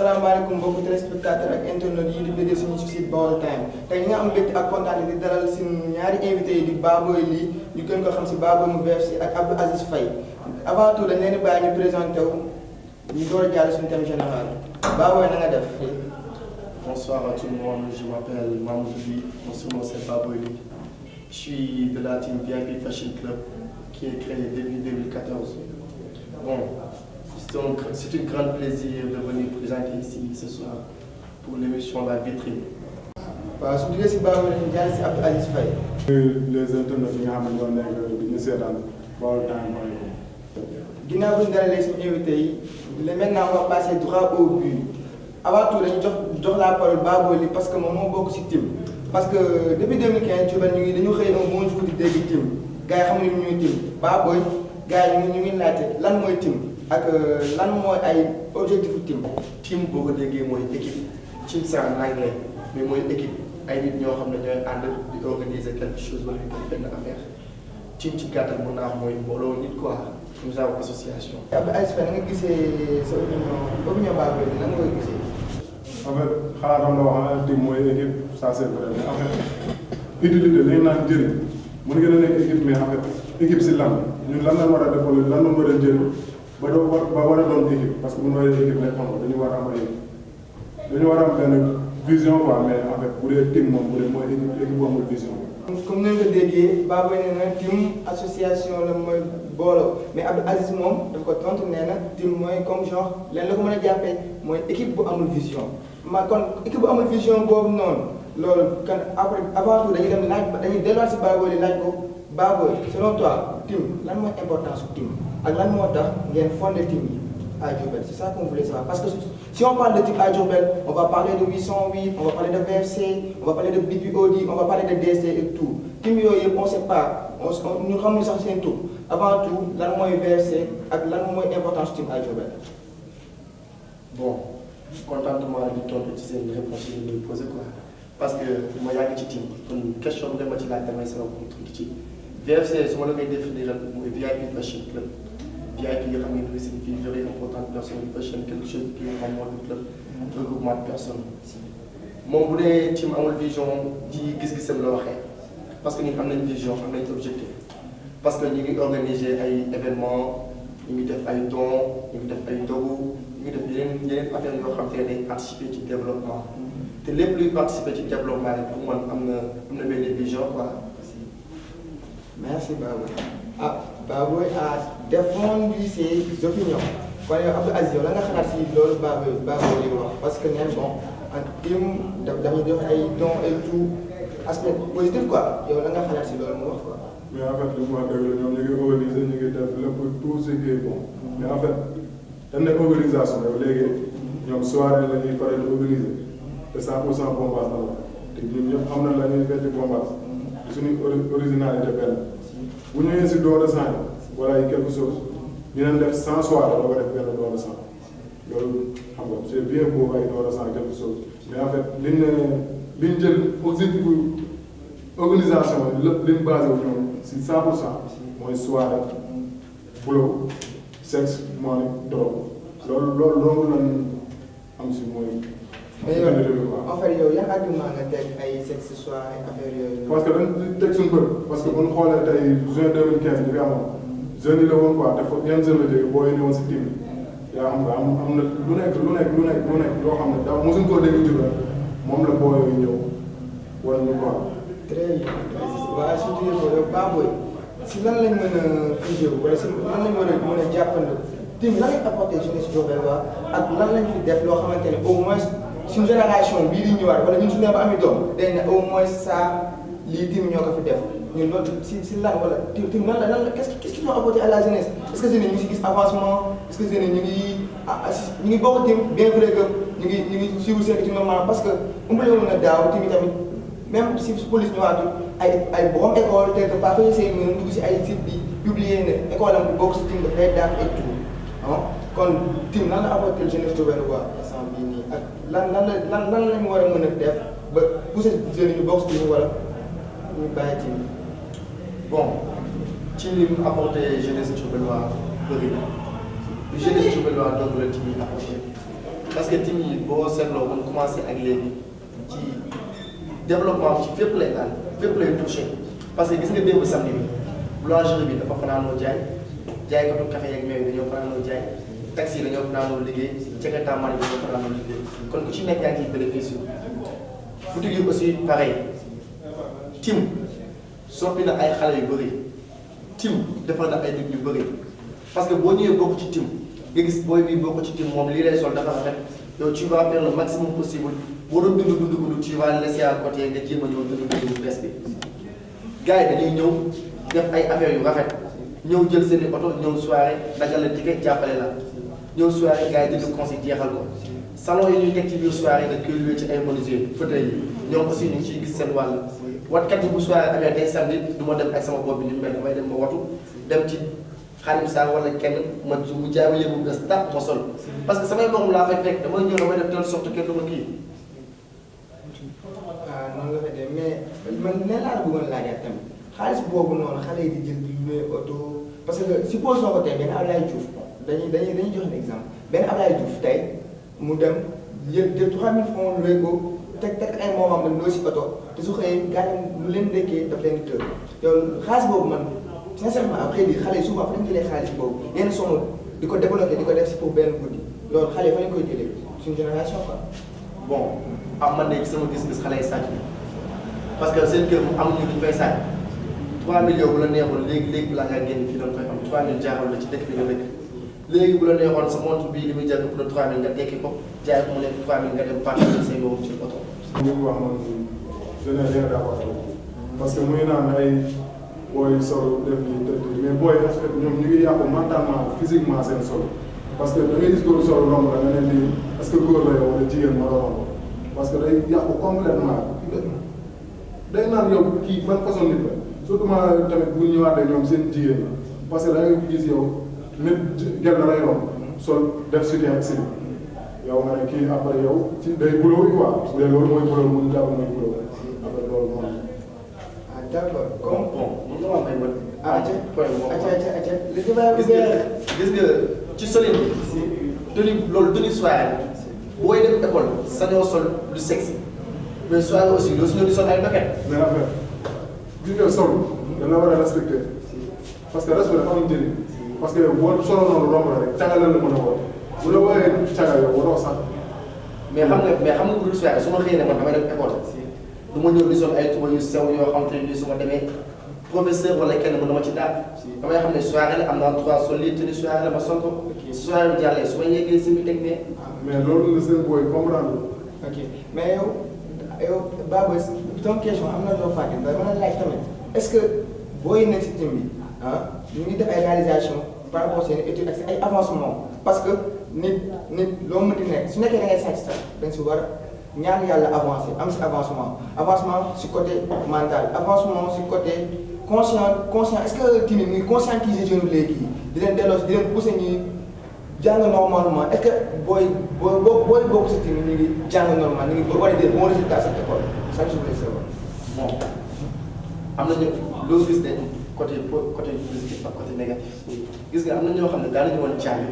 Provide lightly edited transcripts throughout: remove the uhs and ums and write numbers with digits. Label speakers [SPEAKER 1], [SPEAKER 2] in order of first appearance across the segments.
[SPEAKER 1] salaamaaleykum mbokki téléspectateur ak internet yi di bëgg suñu site BaolTimes tey ñi nga am mbégte ak kontaan di dalal suñu ñaari invité yi di Baboy lii ñu gën ko xam si Baboy mu VFC ak Abdou Aziz Faye avant tout dañ leen di bàyyi ñu présenté wu ñu door a jàll suñu thème général Baboy na nga def.
[SPEAKER 2] Bonsoir à tout le monde, je m'appelle Mamoudou Ly, mon surnom c'est Baboy Ly. Je suis de la team VIP Fashion Club qui est créée début 2014. Bon, c'est un grand plaisir de venir présenter ici ce soir pour l'émission La Vitrine.
[SPEAKER 1] waaw su duggee si Baboy lañu jàll si Abdou Aziz Faye.
[SPEAKER 3] les internautes yi nga xam ne ñoo nekk di ñu seetaan BaolTimes.
[SPEAKER 1] ginnaaw bu ñu dalalee suñu invité yi maintenant on va passer droit au but avant tout dañu jox la parole Baboy Ly parce que moom moo bokk si team parce que depuis 2015 dañu xëy un bon jour di dégg team gars yi xamuñu ñuy team Baboy gars yi ñu ngi laajte lan mooy team ak lan mooy ay objectif team.
[SPEAKER 2] Team boo ko déggee mooy équipe team c'est en anglais mais mooy équipe ay nit ñoo xam ne ñooy ànd di organiser quelque chose wala ñu benn affaire team ci gàttal mën naa mooy mbooloo nit quoi nous avons association.
[SPEAKER 1] Abdou Aziz Faye na nga gisee sa opinion Baboy Ly nan nga koy gisee.
[SPEAKER 3] en fait xalaatam la wax na team mooy équipe ça c'est vrai mais en fait utilité li ñu naan njëriñ mën ngeen a nekk équipe mais en fait équipe si lan ñun lan la war a def wala lan la war a jëriñ ba war a doon équipe parce que bu ñu waree équipe rek xam nga dañu war a am benn vision quoi mais en fait bu dee team moom bu dee mooy équipe bu amul vision.
[SPEAKER 1] comme ni nga ko déggee Baboy nee na team association la mooy booloo mais Abdou Aziz moom daf ko tontu nee na team mooy comme genre leen la ko mën a jàppee mooy équipe bu amul vision kon équipe bu amul vision boobu noonu loolu kan après avant tout dañuy dem dañuy delluwaat si Baboy Ly laaj ko Baboy selon toi team lan mooy importance su team ak lan moo tax ngeen fondé team yi à Diourbel c'est ça qu'on voulait savoir parce que si on parle de team à Diourbel on va parler de 808 on va parler de VFC on va parler de BPOD on va parler de DC et tout team yooyu yëpp on sait pas ñu xamuñu sax seen tur avant tout lan mooy VFC ak lan mooy importance team à Diourbel.
[SPEAKER 2] Bon contentement di tontu ci seen réponse yi ñu posé quoi parce que ma yàgg ci team kon question bi nga ma ci laaj damay sama tuuti ci VFC su ma la koy définir mooy VIP Fashion Club. VIP yoo xam ne dafay signifie very important personne fashion quelque chose qui est un mode club regroupement de personnes. moom bu dee team amul vision ci gis-gisam la waxee parce que ñun am nañ vision am nañ objectif parce que ñu ngi organiser ay événements ñu ngi def ay dons ñu ngi def ay ndogu ñu ngi def yeneen affaires yoo xam te ne day participer ci développement te lépp luy participer ci développement rek pour man am na benn vision quoi.
[SPEAKER 1] merci Baboy. Baboy a défendu ses opinions kon yow Abdou Aziz yow la nga xalaat si loolu Baboy li wax parce que neen bon en team dañuy def ay dons et tout aspect positif quoi yow la nga xalaat si loolu mu wax quoi.
[SPEAKER 3] mais en fait li mu wax dëgg la ñoom ñu ngi organiser ñu ngi def lépp tout ce qui est bon mais en fait dañ ne organisation yow léegi ñoom soirée la ñuy faral di organiser te 100% bombage la la te ñun ñëpp xam na la ñuy fekk bombage suñu originalité benn. bu ñëwee si don de sang wala ay quelque chose dinañ def 100 soirée la ko def benn don de sang loolu xam nga c'est bien beau ay don de sang quelque chose mais en fait liñ jël objectif organisation lépp liñ basé wu ñoom si 100% mooy soirée boulot sexe money drogue loolu lañ am si mooy.
[SPEAKER 1] mais yow en fait yow yan argument nga teg ay sexe soirée affaire yooyu.
[SPEAKER 3] parce que dañ teg suñu bët parce que bu ñu xoolee tey juin 2015 bi fi amoon jeunes yi la woon quoi dafa yan jeunes la jógee boo yéene woon si team yaa xam nga am na lu nekk loo xam ne daal mosuñ koo dégg Diourbel moom la boo yooyu ñëw wala ñu quoi.
[SPEAKER 1] très bien waaye surtout yow Baboy si lan lañ mën a figé wala si lan lañ mën a jàppandoo team lan lañ apporté jeunesse Diourbel waa ak lan lañ fi def loo xamante ne au moins. suñu génération bii di ñëwaat wala ñun suñu nee ba ami doom day ne au moins ça lii team ñoo ko fi def ñun loolu si lan wala team lan la qu'est-ce qu'ils ont apporté à la jeunesse est-ce que jeunes yi ñu ngi si gis avancement est-ce que jeunes yi ñu ngi bokk team bien vrai que ñu ngi suivre seen étude normalement parce que umpale woon na daaw team yi tamit même si police ñëwaatu ay borom école quelque part fa ñu mën a dugg si ay site bi publier ne école am bi bokk si team dafay daal et tout kon team lan la apporté jeunesse Diourbel waa instant bii nii ak lan lañ war a mën a def ba pousser jeunes yi ñu bokk si team wala ñu bàyyi team.
[SPEAKER 2] bon ci li mu apporté jeunesse Diourbel waa bëri na jeunesse Diourbel waa donc la team yi apporté parce que team yi boo seetloo mun commencé ak léegi ci développement ci fépp lay daal fépp lay touché parce que gis nga démb samedi bi boulangerie bi dafa fanaanoo jaaykatu café yeeg meew dañoo fanaanoo jaay taxi yi dañoo fanaanoo liggéey ceketaamaane bi dañoo fanaanoo liggéey kon ku ci nekk yaa ngi ciy bénéfice yu boutique yi aussi pareil team soppi na ay xale yu bëri team defal na ay nit ñu bëri parce que boo ñëwee bokk ci team nga gis booy bi bokk ci team moom lii lay sol dafa rafet yow tu vas faire le maximum possible boo doon dund tu vas laisser à côté nga jéem a ñëw dund bu bees bi gars yi dañuy ñëw def ay affaires yu rafet ñëw jël seen i oto ñëw soirée dajale ticket jàppale la ñëw soirée gars yi jënd conseil jeexal ko salon yi ñuy teg ci biir soirée dañ koy loué ci ay menuisier fauteuil yi ñoom aussi ñu ngi ciy gis seen wàll watkat yi bu soirée amee tey samedi du ma dem ak sama bopp bi ni mu mel damay dem ma watu dem ci xaalim saa wala kenn ma mu jaay ma yëngu bu des tàpp ma sol parce que samay morom laa fay fekk damay ñëw damay def telle sorte kenn du ma kii.
[SPEAKER 1] waaw noonu la fa dem mais man nee laa la bëggoon laajaat tamit xaalis boobu noonu xale yi di jël di loué oto parce que supposons ko tey benn Ablaye Diouf dañuy joxe un exemple benn Ablaye Diouf tey mu dem jël 3000 francs loué ko teg ay moomam man loo si oto te su xëyee gars yi lu leen dékkee daf leen tër yow xaalis boobu man sincèrement après lii xale yi souvent fa lañ jëlee xaalis boobu yenn somme di ko développé di ko def si pour benn guddi loolu xale yi fa lañ koy jëlee suñu génération quoi.
[SPEAKER 2] bon man de sama gis-gis xale yi sàcc parce que seen kër mu amuñu lu ñu fay sàcc 3 millions bu la neexoon léegi balaa ngaa génn fii doon koy am 3 millions jaaxal la ci dëkk bi nga dëkk léegi bu la neexoon sa montre bii li muy jar pour 3 000 nga tekki ko jaay ko mu nekk 3 000 nga dem partager say yow ci oto.
[SPEAKER 3] li mu wax noonu je n'ai rien à voir parce que muy naan ay booy solo def nii def nii mais booy est-ce que ñoom ñu ngi yàqu mentalement physiquement seen solo parce que da ngay gis góor solo romb la nga ne lii est-ce que góor la yow wala jigéen moo la romb parce que day yàqu complètement day naan yow kii ban façon nit la surtout tamit bu ñu ñëwaatee ñoom seen jigéen la parce que da ngay gis yow nit gel na lay romb sol def soutien ak slip yow nga ne kii après yow ci day buloo quoi su dee loolu mooy buloo mu jàpp mooy buloo après loolu moom.
[SPEAKER 1] ah d'accord comme
[SPEAKER 2] bon mën nga wax ay bët.
[SPEAKER 1] li ci bàyyi
[SPEAKER 2] gis nga ci solin bi tenue loolu tenue soirée booy dem école sañoo sol lu sexy mais soirée aussi loolu suñu di sol ay docket.
[SPEAKER 3] mais en fait gis nga sol dañ la war a respecter parce que respect dafa am njëriñ parce que boo solo noonu romb la rek caga la mën a woo bu la wooyee caga yow waroo sax.
[SPEAKER 2] mais xam nga bu dul soirée su ma xëyee ne man damay dem école du ma ñëw di sol ay tuba yu sew yoo xam te ne su ma demee professeur wala kenn mën na ma ci daal damay xam ne soirée la am naa droit sol lii tenue soirée la ma sol ko soirée bi jàllee su ma yeggee si mi teg ne.
[SPEAKER 3] mais loolu la seen booy comprendre.
[SPEAKER 1] ok mais yow Baba sama question am na loo fàtte ba mën a laaj tamit est-ce que booy nekk si team bi ñu ngi def ay réalisation par rapport seen étude ak ay avancement parce que nit loo mënti nekk su nekkee da ngay sàcc sax dañ si war a ñaan yàlla avancé am si avancement si côté mental avancement si côté conscient est-ce que team bi muy conscientiser jeunes léegi di leen delloo di leen pousser ñuy jàng normalement est-ce que booy bokk si team ñu ngi jàng normal ñu ngi war a def bon résultat cette école ça je voulais savoir.
[SPEAKER 2] bon am nañu loo gis ne côté positif ak côté négatif gis nga am na ñoo xam ne daanañu woon jàng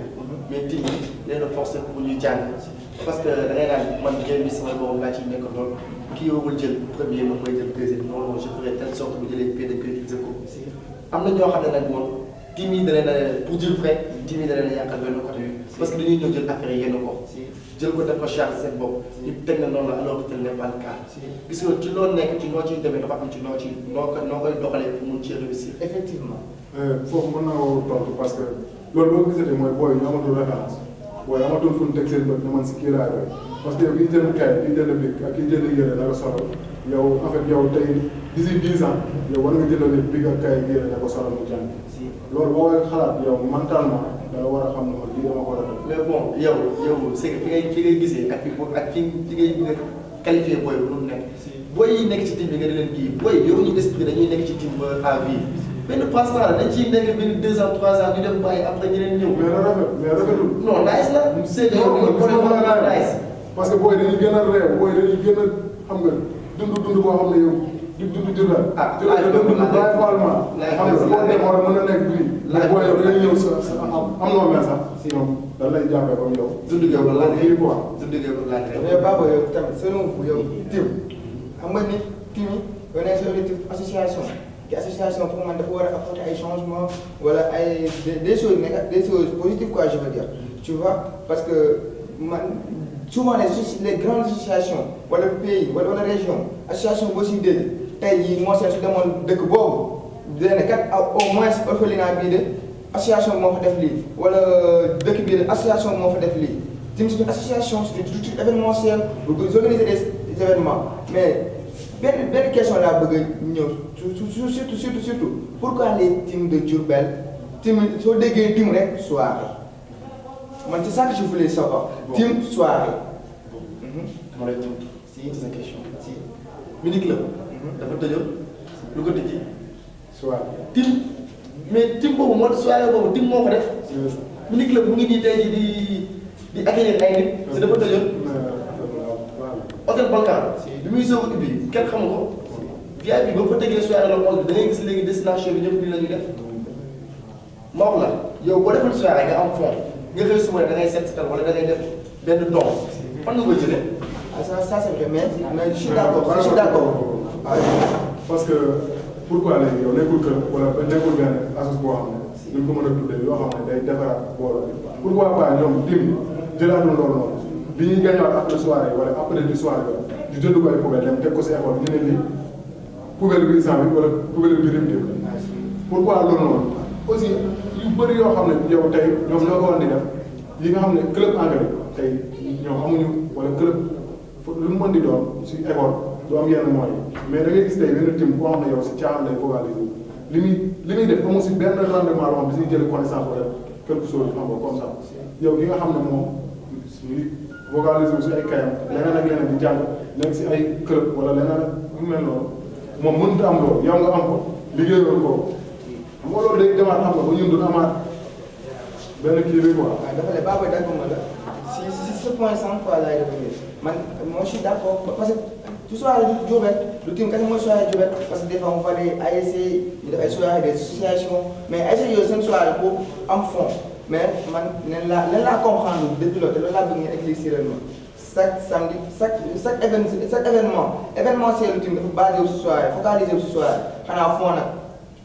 [SPEAKER 2] mais team yi leen a forcé pour ñuy jàng parce que da ngay naan man game bi sama borom laa ciy nekk lool kii yow jël premier moom mooy jël deuxième non je ferai telle sorte bu jëlee P de P ko am na ñoo xam ne nag moom team yi da leen a pour dire vrai team yi da leen a yàqal benn côté bi parce que dañuy ñëw jël affaire yi yenn ko jël ko def ko charge seen bopp ñu teg na noonu la alors que tel n'est pas le cas gis nga ci loolu nekk ci noo ciy demee dafa am ci noo koy doxalee pour mun ci réussir.
[SPEAKER 1] effectivement.
[SPEAKER 3] foofu mën naa woo tontu parce que loolu boo gisatee mooy booy yi amatul référence booy amatul fu ñu teg seen bët ne man si kii laay roy parce que kii jënd kay kii jënd bic ak kii jënd yére da nga solo yow en fait yow tey d'ici 10 ans yow war nga jëndal bic ak kay yére da nga solo mu jàng loolu boo koy xalaat yow mentalement da nga war a xam ne man lii dama ko war a def.
[SPEAKER 2] mais bon yow c'est que fi ngay gisee ak fi ngay qualifié booy bu mu nekk booy yi nekk ci team bi nga di leen kii booy yow ñu esprit dañuy nekk ci team ba à vie benn passe-temps la dañ ciy nekk benn 2 ans 3 ans ñu dem bàyyi après ñeneen ñëw.
[SPEAKER 3] mais rafetul.
[SPEAKER 2] non nice la. c'est nice
[SPEAKER 3] parce que booy dañuy gën a réew booy dañuy gën a xam nga dund boo xam ne yow di dund jur la. dund bàyyi faalement. xam nga boo dem war a mën a nekk bii. booy yow dañuy ñëw am noo mel sax si ñoom dañ lay jàppee comme yow.
[SPEAKER 2] du liggéey ba laaj
[SPEAKER 3] kii quoi.
[SPEAKER 2] du liggéey ba laaj
[SPEAKER 1] mais Baba yow tamit selon vous yow tim xam nga ni tim yi on est sur objectif association te association pour man dafa war a apporter ay changements wala ay des choses des choses positives quoi je veux dire tu vois parce que man souvent les grandes associations wala pays wala région association boo siy dégg tey jii moo seet su demoon dëkk boobu dina kat au moins orphelinat bii de association bi moo fa def lii wala dëkk bii de association bi moo fa def lii tim c'est une association c'est du truc événementiel vous organisez des événements mais benn question laa bëgg a ñëw surtout pourquoi les teams de Diourbel team soo déggee team rek soirée man c'est ça que je voulais savoir. Team soirée.
[SPEAKER 2] dama lay tontu.
[SPEAKER 1] si
[SPEAKER 2] c'est sa question.
[SPEAKER 1] si.
[SPEAKER 2] mini club. dafa tëjoon lu ko tëjee.
[SPEAKER 3] soirée.
[SPEAKER 2] team mais team boobu moo soirée boobu team moo ko def. mini club mu ngi nii tey jii di accueillir ay nit. si dafa tëjoon. hôtel Balkan. bi muy soog a ubbi kenn xamu ko. VIP bi ba fa tëggee soirée la moom da ngay gis léegi destination bi ñëpp nii la ñuy def. ma wax la yow boo defal soirée nga am fond. nga xëy suba da ngay seet wala da ngay def benn don fan nga koy jëlee.
[SPEAKER 1] ah ça c'est vrai mais je suis d'accord
[SPEAKER 3] parce que pourquoi léegi yow nekkul kër wala nekkul benn asus boo xam ne duñ ko mën a tuddee yoo xam ne day defaraat booloo bi pourquoi pas ñoom tim jëlaatul loolu noonu bi ñuy gañoon après soirée wala après du soirée la ñu jënd ko ay poubelle dem teg ko si école ñu ne lii poubelle bi cent bi wala poubelle bi rim pourquoi loolu noonu aussi yu bëri yoo xam ne yow tey ñoom ñoo ko war di def yi nga xam ne club anglais tey ñoom amuñu wala club lu mu mën di doon si école du am yenn moyens mais da ngay gis tey benn team boo xam ne yow si caaxaan lay focaliser li muy def amul si benn rendement loo xam ne si jël connaissance wala quelque chose xam nga comme ça yow ki nga xam ne moom suñuy focaliser wu si ay kayam leneen ak leneen di jàng nekk si ay club wala leneen ak lu mel noonu moom mënut am loolu yow nga am ko liggéeyoo ko. xam nga loolu léegi demaat xam nga ba ñun du amaat benn kii bi quoi.
[SPEAKER 1] waaw dafa ne Baba d'accord ma la si ce point sans quoi laay revenir man moi je suis d'accord parce que su soirée du Diourbel du tim kese mooy soirée Diourbel parce que des fois on va des ASC ñu def ay soirée des associations mais ASC yooyu seen soirée boobu am fond mais man nen laa comprendre depuis loolu te loolu laa bëgg ngeen éclaircir ma chaque samedi chaque événement événementiel lu tim dafa basé wu si soirée focalisé wu si soirée xanaa fond nag.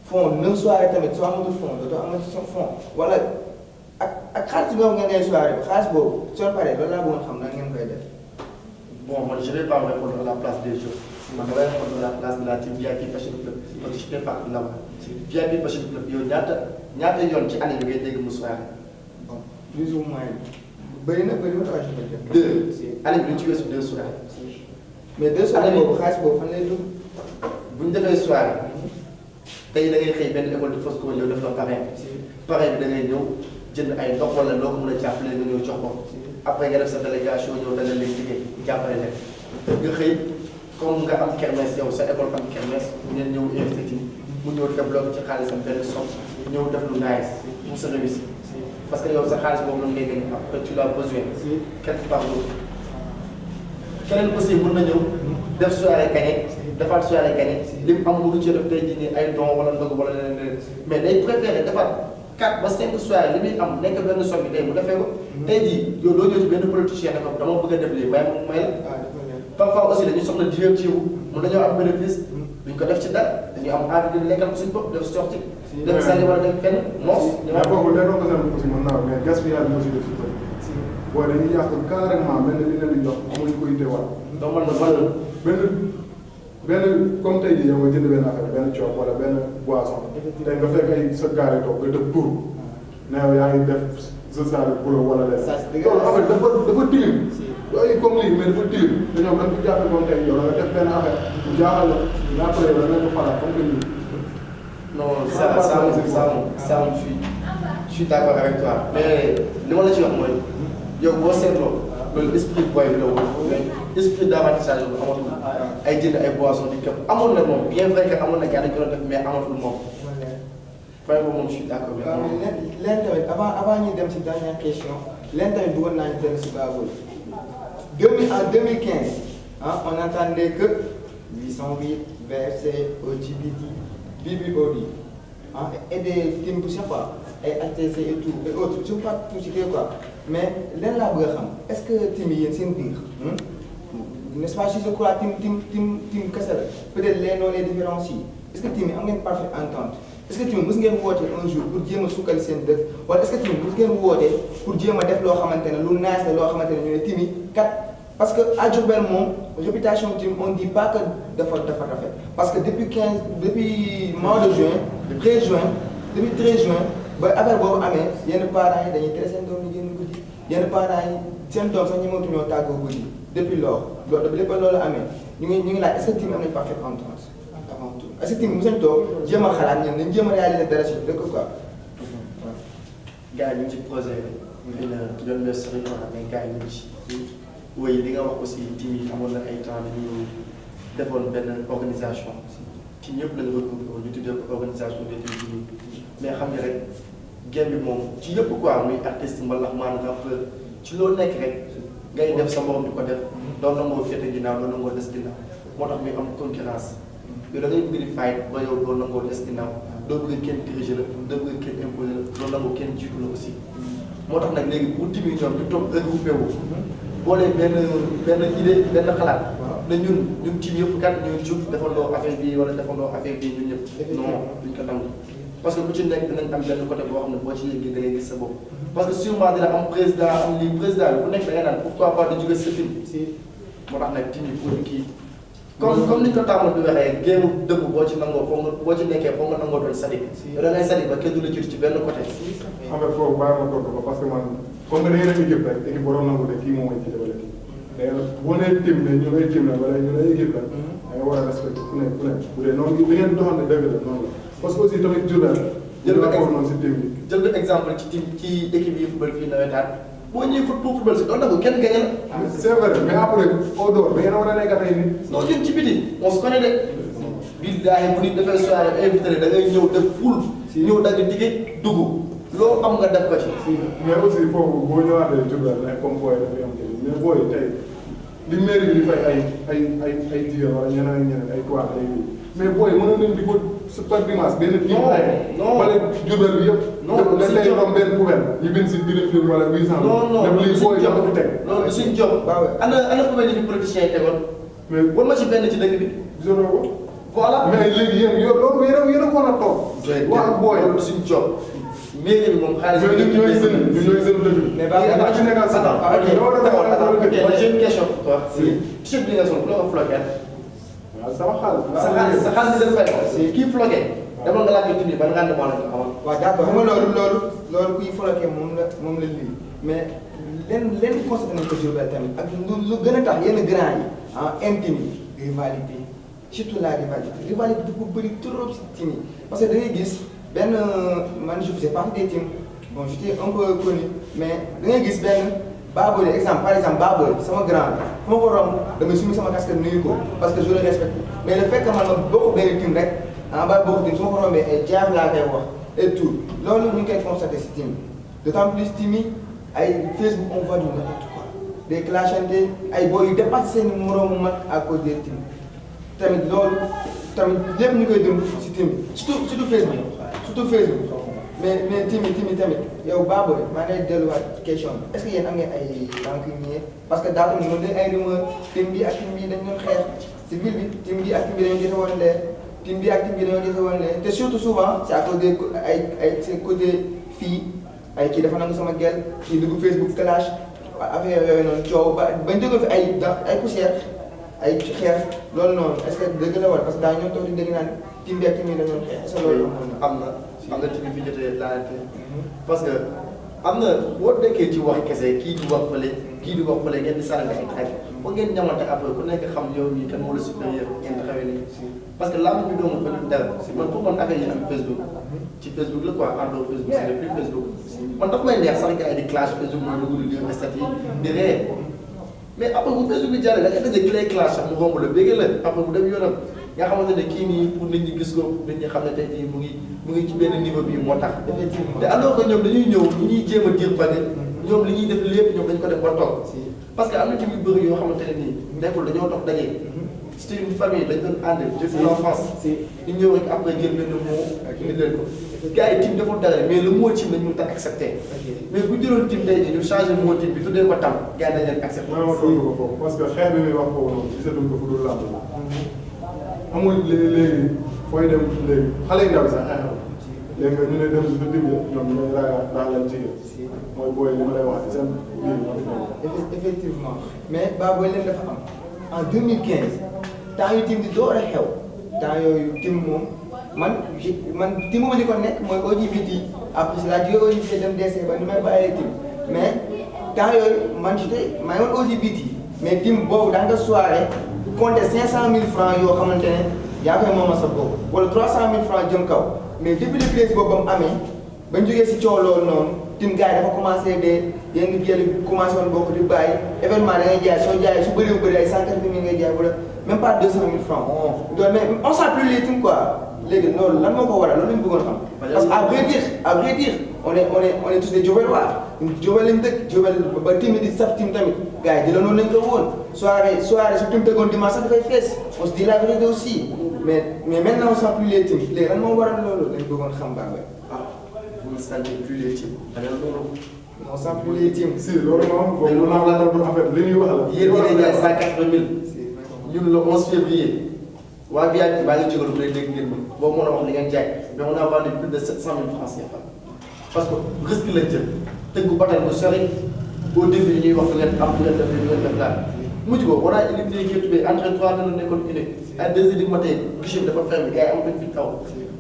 [SPEAKER 1] fond neuf soirée tamit soo amatul fond dootoo amati sa fond wala ak xaalis boobu ngeen ngay soirée bi xaalis boobu soo paree loolu laa bëggoon xam na ngeen koy def.
[SPEAKER 2] bon man je vais pas répondre à la place des gens man damay répondre à la place de la team VIP Fashion Club parce que je fais partie là-bas VIP Fashion Club yow ñaata yoon ci année bi ngay dégg mu soirée.
[SPEAKER 1] bon plus ou moins bëri na bëri na quoi je peux dire.
[SPEAKER 2] deux année bi ñu ci weesu deux soirées.
[SPEAKER 1] mais deux soirées boobu xaalis boobu fan lay dugg.
[SPEAKER 2] bu ñu defee soirée. tey da ngay xëy benn école de Fosco ñëw def la parrain parrain bi da ngay ñëw jënd ay ndox wala loo ko mën a jàppale nga ñëw jox ko après nga def sa délégation ñëw dana leen liggéey jàppale leen nga xëy comme nga am kermesse yow sa école am kermesse ngeen ñëw invité ci mu ñëw débloqué ci xaalisam benn somme ñëw def lu nice pour sa réussite parce que yow sa xaalis boobu noonu ngay gagné après tu l'as besoin quelque part d'autre keneen aussi mën na ñëw def soirée gagné defaat soirée gagné li mu am mënu ci def tey jii nii ay don wala ndog wala leneen mais day préféré defaat 4 ba 5 soirée li muy am nekk benn somme bi tey mu defee ko. tey jii yow doo ñëw ci benn politicien ne ko dama bëgg a def lii may may la. parfois aussi dañuy soxla divertir mun dañoo am bénéfice. duñ ko def ci dara dañuy am envie de lekkal ko suñu bopp def sorti. dem sànni wala dem fenn noos.
[SPEAKER 3] mais foofu day doon ko seen aussi mën naa mais gaspillage bi aussi def si bëri. boo dañuy yàq carrément mel ni li leen di jox amuñu ko itteewaat.
[SPEAKER 2] donc man
[SPEAKER 3] benn comme tey jii yow nga jënd benn affaire benn coob wala benn boisson tey nga fekk ay sa gaare toog nga def tur ne yow yaa ngi def sa salle boulot wala lenn. loolu affaire dafa tilim. yooyu comme lii mais dafa tilim dañoo mën di jàpp comme tey yow da nga def benn affaire mu jaaxal la après yow da nga ko xalaat comme que nii.
[SPEAKER 2] non ça je suis d'accord avec toi mais li ma la ci wax mooy yow boo seetloo loolu esprit boy bi la woon mais esprit d'avantage bi amatul ay jënd ay boissons di képp amoon na moom bien vrai que amoon na gars dañu ko doon def mais amatul moom. fay boobu moom je suis d'accord.
[SPEAKER 1] waaw mais leen tamit avant ñuy dem ci dernière question leen tamit bëggoon naa ñu dellu si Baol. En 2015 on entendait que 808 VFC OGBT BBOD et des teams poussières quoi ay HTC et tout et autres je ne veux pas tout citer quoi mais leen laa bëgg a xam est-ce que team yi yéen seen biir n'est-ce pas si je crois team kese la peut-être les noms les différences est-ce que team yi am ngeen parfaite entente est-ce que team mës ngeen woote un jour pour jéem a sukkal seen dëkk wala est-ce que team mës ngeen woote pour jéem a def loo xamante ne lu nice la loo xamante ne ñu ne team yi kat parce que à Diourbel moom réputation team on dit pas que dafa rafet parce que depuis mois de juin 13 juin depuis 13 juin ba affaire boobu amee yenn parents yi dañuy tere seen doom yi génn guddi yenn parents yi seen doom sax ñemewuñoo tàggoo guddi depuis loolu amee ñu ngi laaj est-ce que team am nañ parfaite entente avant tout est-ce que team mos nañu toog jéem a xalaat ñoom dañu jéem a réaliser dara si dëkk quoi.
[SPEAKER 2] gars yi ñu ngi ci projet bi. xëy na yoon la sori mais gars yi ñu ngi ci. oui li nga wax aussi team yi amoon na ay temps dañu defoon benn organisation ci ñëpp lañu regroupé woon ñu tuddee ko organisation des teams mais xam nga rek game bi moom ci yëpp quoi muy artiste mbalax maanaam rappeur ci loolu nekk rek ngay def sa morom di ko def doo nangoo féete ginnaaw doo nangoo des ginnaaw moo tax muy am concurrence yow da ngay bëgg di fight ba yow doo nangoo des ginnaaw doo bëgg kenn diriger la doo bëgg kenn imposer la doo nangoo kenn jiitu la aussi moo tax nag léegi pour team yi ñoom ñu toog regroupé wu boolee benn idée benn xalaat ne ñun team yëpp kat ñu jug defandoo affaire bi wala defandoo affaire bi ñun ñëpp non duñ ko nangu parce que bu ci nekk dinañ am benn côté boo xam ne boo ci yëgee da ngay gis sa bopp parce que sûrement dina am président am lii président bi bu nekk da ngay naan pourquoi pas di jóge sa team si moo tax nag team yi pour kii comme ni ñu ko tàmmal di waxee géemu dëgg boo ci nangoo foog nga boo ci nekkee foog nga nangoo doon sadik da ngay sadik ba kenn du la jiitu ci benn côté
[SPEAKER 3] en fait foofu bàyyi ma toog ko parce que man comme que da ngeen a équipe rek équipe borom nangu de kii moom mooy jiite wala kii mais boo nee team ne ñu lay team la wala ñu lay équipe la da nga war a respecté ku nekk bu dee noonu li ngeen doxal ne dëgg la noonu la parce que aussi tamit Diourbel jël noonu si team bi
[SPEAKER 2] jël nga exemple ci équipe yi football fii nawetaan boo ñëwee football si doon na ko kenn gañe la
[SPEAKER 3] c'est vrai mais après au dehors da ngeen a war a nekk ay nit
[SPEAKER 2] non ñun ci biti on se connaît de billaahi bu nit dafay soirée invité da ngay ñëw def ful ñëw dagg dige dugg loo am nga def ko ci
[SPEAKER 3] mais aussi foofu boo ñëwaatee Diourbel ay comme booy dafay am mais booy tey li mairie bi di fay ay jigéen wala ñeneen ay toit ay mais booy mënoon nañ di ko par dimanche benn kii wala Diourbel bi yëpp dañ lay am benn poubelle ñu bind si directeur wala 800 dem lii booy ñoo ko fi teg
[SPEAKER 2] loolu suñ job ana poubelle yi fi politiciens yi tegoon
[SPEAKER 3] mais
[SPEAKER 2] war ma ci benn ci dëkk bi
[SPEAKER 3] gisoo ko
[SPEAKER 2] voilà
[SPEAKER 3] mais léegi yéen loolu yéen a ko war a toog wax ak booy
[SPEAKER 2] loolu suñ job mairie bi moom xaalis bi
[SPEAKER 3] ñun ñooy seen dëkk
[SPEAKER 2] mais baax ci nekkal sa j'ai une question pour toi t-shirt bi nga sol ku la ko floqué
[SPEAKER 3] sama xaalis
[SPEAKER 2] sa xaalis bi dafa fay kii floqué demal nga laaj ko tuuti ban rendement la ñu amoon
[SPEAKER 1] waaw d'accord xam nga loolu kuy floqué moom la lii mais lenn constaté nañ ko Diourbel tamit ak lu gën a tax yenn grand yi intime yi rivalité surtout la rivalité dafa bëri trop si team yi parce que da ngay gis benn man je faisais partie des teams bon j'étais un peu connu mais da ngay gis benn Baboy exemple par exemple Baboy sama grand fu ma ko romb damay sumi sama casquette nuyu ko parce que je le respecte mais le fait que man ma bokk benn team rek ba bokk team su ma ko rombee ay jaaf laa koy wax et tout loolu ñu ngi koy constaté si team d'autant plus team yi ay Facebook on voit du n'importe quoi des clashante ay boy yu dépassé seen moroomu mag à cause des teams tamit loolu tamit lépp ñu koy dund si team surtout Facebook mais team yi tamit yow Baboy maa ngi lay delluwaat question bi est-ce que yéen am ngeen ay rancunier parce que daa ko mën nañ ay rumeur team bi ak team bi dañ doon xeex si ville bi team bi ak team bi dañoo gise woon leer team bi ak team bi dañoo gise woon leer te surtout souvent c'est à cause des ay seen côté fii ay kii dafa nangu sama gel kii dugg Facebook clash affaire yooyu noonu coow bañ jógal fi ay poussière ay xeex loolu noonu est-ce que dëgg la wala parce que daa ñoo toog di dégg naan team bi ak team bi dañoo xeex est-ce que loolu
[SPEAKER 2] am na team bi fi jotee laajte parce que am na boo nekkee ci wax kese kii di wax fële kii di wax fële ngeen di sànni ay traite ba ngeen ñamante après ku nekk xam yow mii kan moo la supérieur ngeen taxawee nii parce que làmb bi doomu bëri dara man pour man affaire yi am Facebook ci Facebook la quoi en dehors Facebook c'est plus Facebook man daf may neex sax gars yi di clash Facebook mooy dugg di lire stat yi di ree mais après bu Facebook bi jàllee da ngay daje clé clash sax mu romb la bégg la après bu dem yoonam nga xamante ne kii nii pour nit ñi gis ko nit ñi xam ne tey jii mu ngi ci benn niveau bii moo tax te alors que ñoom dañuy ñëw li ñuy jéem a dire ba ñoom li ñuy def lépp ñoom dañ ko def ba toog parce que am na ci yu bëri yoo xamante ne nii nekkul dañoo toog daje c'était une famille dañ doon ànd depuis l'enfance. ñu ñëw rek après jël benn mot indi leen ko. gars yi team deful dara mais le mot team lañ mën a accepté. mais bu ñu jëloon team tey jii ñu changé mot team bi tuddee ko tam gars yi dañ leen accepté.
[SPEAKER 3] ma tontu ko foofu parce que xeex bi muy wax foofu noonu gisatuñ ko fu dul làmb amul léegi fooy dem léegi xale yu ndaw sax xeexal léegi nga ñu ne dem ba dim ñoom ñooy ragal ndax lañ jigéen mooy booy li ma lay wax seen biir moo fi nekk.
[SPEAKER 1] effectivement mais Baboy leen dafa am en 2015 temps yu tim di door a xew temps yooyu tim moom man tim ma di ko nekk mooy OGBT après si la jógee OGBT dem DC ba ni may bàyyee tim mais temps yooyu man j'étais maa ngi woon OGBT mais tim boobu da nga soirée compter 500 000 francs yoo xamante ne yaa koy moomal sa bopp wala 300 000 francs jëm kaw mais depuis le crise boobu ba mu amee bañ jógee si coow loolu noonu tim gars yi dafa commencé de yenn yële commencé woon bokk di bàyyi événement da ngay jaay soo jaayee su bëree bëri ay 180 000 ngay jaay wala même pas 200 000 francs. donc mais on sent plus les tim quoi léegi loolu lan moo ko waral loolu la ñu bëggoon xam. parce que à vrai dire on est tous des Diobelois Diobel lañ dëkk Diobel ba tim di saf tim tamit gars yi di la noonu lañ ko woon soirée su tim tëggoon dimanche sax dafay fees on se dit la vérité aussi mais maintenant on sent plus les tim léegi lan moo waral loolu lañ bëggoon xam baax
[SPEAKER 2] vous ne sentez plus les teams.
[SPEAKER 1] on sent plus les teams.
[SPEAKER 3] si loolu moom boobu naa la doon en fait li ñuy wax la.
[SPEAKER 2] yéen ñi ngay 180 000. ñun le 11 février. waa Vitrine baa ngi jégalu bu dee dégg ngeen ma boobu mën a wax li ngeen jaay mais on a vendu plus de 700 000 francs CFA. parce que risque lañ jël tëggu batal bu sori au début ñuy wax ngeen am ngeen def ngeen def daal. mujj ko war a éliminé kii bi entre 3 dana nekkoon unique à 2 heures du matin guichet bi dafa fermé gars yi am nañ fi taw.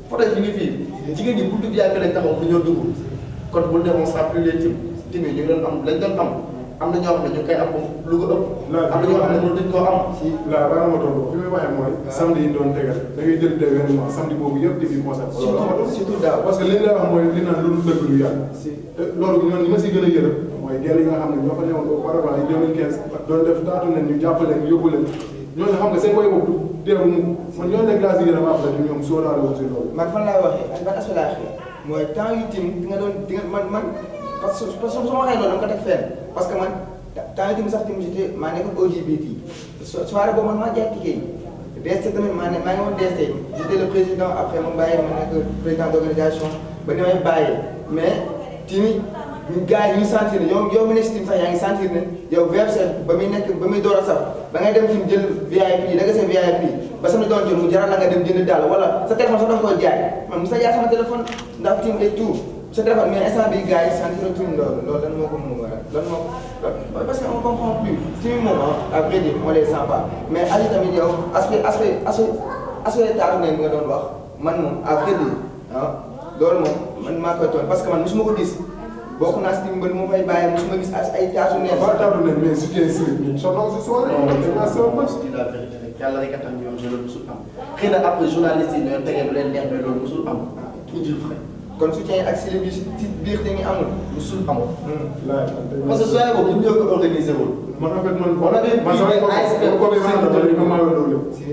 [SPEAKER 2] foto yi ñu ngi fii jigéen ñi buntu bi yaakaar nañ taxaw du ñoo dugg kon bu ne on sera plus les teams team yi ñu ngi doon am lañ doon am na ñoo xam ne ñu ngi koy am lu ko ëpp. am na ñoo xam ne mënu dañ koo am.
[SPEAKER 3] si la bala ma tontu fi muy waxee mooy. samedi yi ñu doon tegal da ngay jël des événements samedi boobu yëpp di fi concert.
[SPEAKER 1] surtout daaw
[SPEAKER 3] parce que li ñu lay wax mooy li naan lu dëgg lu yàgg. te loolu ñoom ñi ma si gën a yërëm mooy gel yi nga xam ne ñoo fa newoon auparavant yi 2015 doon def taatu nañ ñu jàppale ñu yóbbu leen ñooñu xam nga seen koy boobu teewu man ñooñu nekk laa si gën a baax la ñoom sóoraale wu si loolu.
[SPEAKER 1] man fan laay waxee ak ban aspect laay waxee mooy temps yu tim di nga doon di nga man parce que su ma waxee loolu dama ko teg fenn parce que man temps yu tim sax tim j'étais maa nekkoon OGBT soirée boobu man maa jaay ticket yi DST tamit maa ngi woon DST j'étais le président après ma bàyyi ma nekk président d'organisation ba ni may bàyyee mais timi ñu gars yi ñu sentir ne yow mi nekk si tim sax yaa ngi sentir ne yow VFC ba muy door a sax da ngay dem tim jël VIP da nga seen VIP ba sama doon jël mu jaral la nga dem jënd daal wala sa téléphone sax da nga koy jaay man mos a jaay sama téléphone ndax tim et tout sa téléphone mais instant bii gars yi sentir tuuti loolu lan moo ko mën a waral lan moo ko parce que on comprend plus tim moom à vrai dire on les sent pas mais ali tamit yow aspect taaru ne nga doon wax man moom à vrai dire loolu moom man maa koy toon parce que man mosuma ko gis bokk naa si tim mbër moo fay bàyyi mosuma gis ay taatu neen.
[SPEAKER 3] waaw taatu neen mais su dee si ñun soxna si soirée.
[SPEAKER 2] la vérité rek yàlla rek a tax ñu am loolu mosul am xëy na après journaliste yi ñoo tegee lu leen neex mais loolu mosul am ñu jël frais.
[SPEAKER 1] kon soutien ak si biir te ngi amul.
[SPEAKER 2] mosul amul. parce que soirée boobu ñun ñoo ko organisé woon.
[SPEAKER 3] man en fait man.
[SPEAKER 2] on avait
[SPEAKER 3] man sama
[SPEAKER 2] ASP
[SPEAKER 3] comme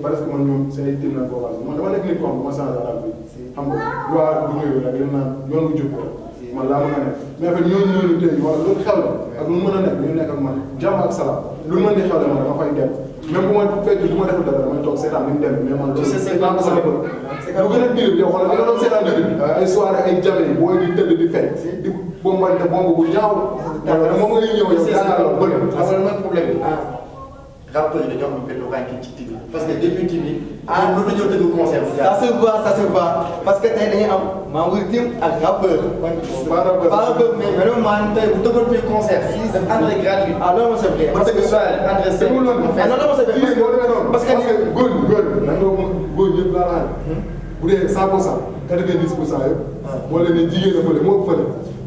[SPEAKER 3] parce que man ñoom seen ay team la ko man dama nekk nit ko am ma changé daal bi xam nga loi bu ñëwee nag yéen naan yoon bu jub man laa mën a nekk mais en fait ñooñu tey wala loolu xew la ak lu mën a nekk ñu nekk ak man jàmm ak salaam lu mën di xew la man dama fay dem même bu ma fekk du ma deful dara damay toog seetaan ni mu dem mais man loolu c'est pas sama bët lu gën a biir yow xoolal nga doon seetaan dëgg ay soirée ay jame yi booy di tëdd di fekk di bombante bomb bu ñaaw moom ngay ñëw yow yaakaar bëri
[SPEAKER 2] xam nga mooy problème bi rappeurs yi dañoo am benn wànq ci TV parce que depuis TV lu dañoo dëgg concert
[SPEAKER 1] ça se voit parce que tey dañuy am membre team ak rappeur pas rappeur mais vraiment
[SPEAKER 2] tey bu tëggoon fii concert si c'est entrée gratuite
[SPEAKER 1] loolu c'est vrai
[SPEAKER 2] parce que soirée entrée c'est
[SPEAKER 1] non c'est vrai parce que
[SPEAKER 3] góor na nga góor ñëpp laa laaj bu dee 100% 90% yëpp moo leen ne jigéen a fële moo fële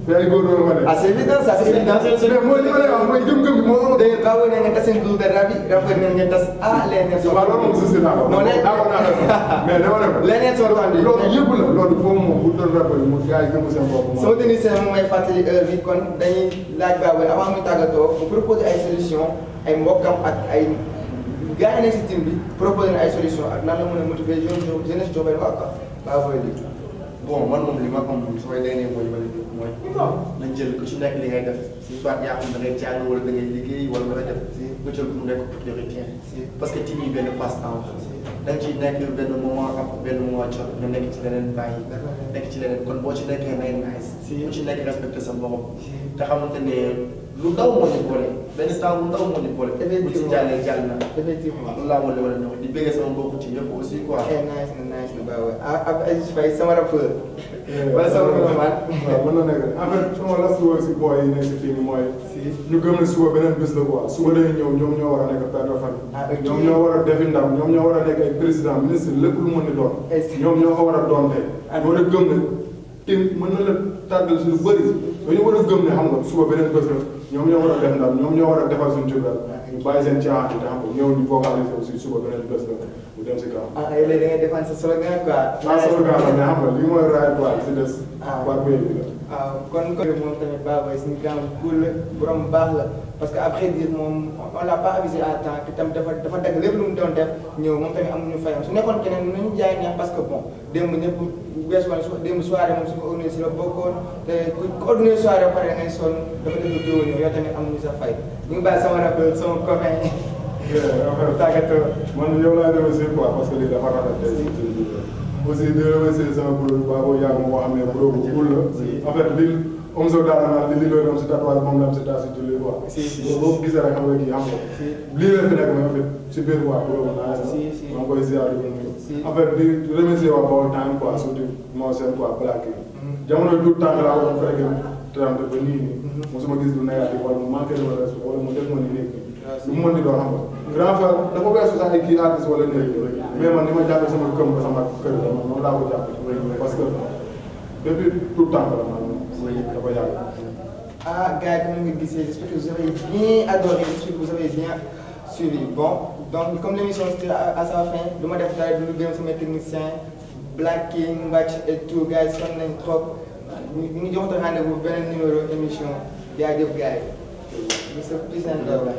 [SPEAKER 3] mais ay góor doon ma ne
[SPEAKER 1] c'est évident ça c'est évident
[SPEAKER 3] mais mooy li ma lay wax mooy gëm-gëm bi moo am
[SPEAKER 1] d'ailleurs baaw ne ngeen tas seen groupe de rap yi rappeur ne ngeen tas les nerfs sont
[SPEAKER 3] waaw loolu moom gis naa ko
[SPEAKER 1] non
[SPEAKER 3] mais dama ne
[SPEAKER 1] les nerfs sont tendus
[SPEAKER 3] loolu yëpp la loolu foofu moom bu doon rappeur yi mu gars yi gëm seen bopp
[SPEAKER 1] sama technicien moom may fàttali heure bi kon dañuy laaj baaw avant muy tàggatoo mu proposer ay solution ay mbokkam ak ay gars yi nekk si team bi proposer ay solution ak nan la mën a motiver jeunesse Diourbel waa quoi baaw booy lii
[SPEAKER 2] bon man moom li ma xam samay dernier mooy ma leen mooy nañ jël ku ci nekk li ngay def soit yaa xam da ngay jàng wala da ngay liggéey wala da ngay def nga jël ko mu nekk priorité parce que team yi benn passe-temps da nga ciy nekk benn moment am benn moment jot nga nekk ci leneen bàyyi nekk ci leneen kon boo ci nekkee nay nice bu ci nekk respecté sa borom te xamante ne lu ndaw moo ñu boole benn temps lu ndaw moo ñu boole bu ci jàllee jàll na
[SPEAKER 1] effectivement
[SPEAKER 2] loolu laa moo leen wax di bëgg sama mbokku ci ñëpp aussi quoi
[SPEAKER 1] nice na ba waay ab Aziz Faye sama rappeur wala sama man
[SPEAKER 3] waaw mën na nekk en fait sama last word si booy yi nekk si fii nii mooy ñu gëm ne suba beneen bés la quoi suba dañuy ñëw ñoom ñoo war a nekk père de famille ñoom ñoo war a defi ndam ñoom ñoo war a nekk ay président ministre lépp lu mën di doon ñoom ñoo ko war a doon tey war a gëm ne tim mën na la tàggal si lu bëri dañu war a gëm ne xam nga suba beneen bés la ñoom ñoo war a def ndam ñoom ñoo war a defal suñu cubal ñu bàyyi seen caaxaan yi te xam nga ñëw di vocaliser aussi suba beneen bés la mu dem si kaw.
[SPEAKER 1] léegi da ngay défendre sa slogan quoi.
[SPEAKER 3] slogan la mais xam nga li mooy raay quoi si des. waa béy bi la.
[SPEAKER 1] waaw kon moom tamit Baboy suñu gàmm cool la borom baax la parce que après dire moom on l'a pas avisé à temps te tam dafa dagg lépp lu mu doon def ñëw moom tamit amuñu fayam su nekkoon keneen nañu jaay neex parce que bon démb ñëpp weesu woon démb soirée moom su ko organisé la bokkoon te ku organisé soirée ba pare da ngay sonn dafa def lu jiwoon yow tamit amuñu sa fay ñu ngi bàyyi sama rappeur sama copain tàggatoo
[SPEAKER 3] man yow laay remercier quoi parce que lii dafa rafet tey aussi di remercier sama produit Baboy yàgg ma ko xam ne pro bu cool la en fait li om so daal naa li doon am si tatouage moom la am si taas si julli quoi boo gisee rek xam nga kii xam nga lii la fi nekk mais en fait si biir quoi pro bu naa maa ngi koy ziar di ko nuyu en fait di remercier waa BaolTimes quoi surtout moo seen quoi plaque yi jamono du temps laa ko fréquenté trente ba nii nii mosuma gis lu négatif wala mu manqué de respect wala mu def ma ni nekk lu mu mën di doon xam nga grand frère dafa weesu sax ay kii artiste wala néeg mais man ni ma jàppee sama këm ba sama kër la man noonu laa ko jàppee parce que depuis tout temps la man dafa yàgg.
[SPEAKER 1] Gars yi comme ni nga gisee j'espère que vous avez bien adoré j'espère que vous avez bien suivi bon donc comme l'émission c'était à sa fin du ma def dara du lu gërëm sama technicien Black King Mbacc et tout gars yi sonn nañ trop ñu ngi jox rendez-vous beneen numéro émission jaajëf gars yi. Mr. Peace and Love.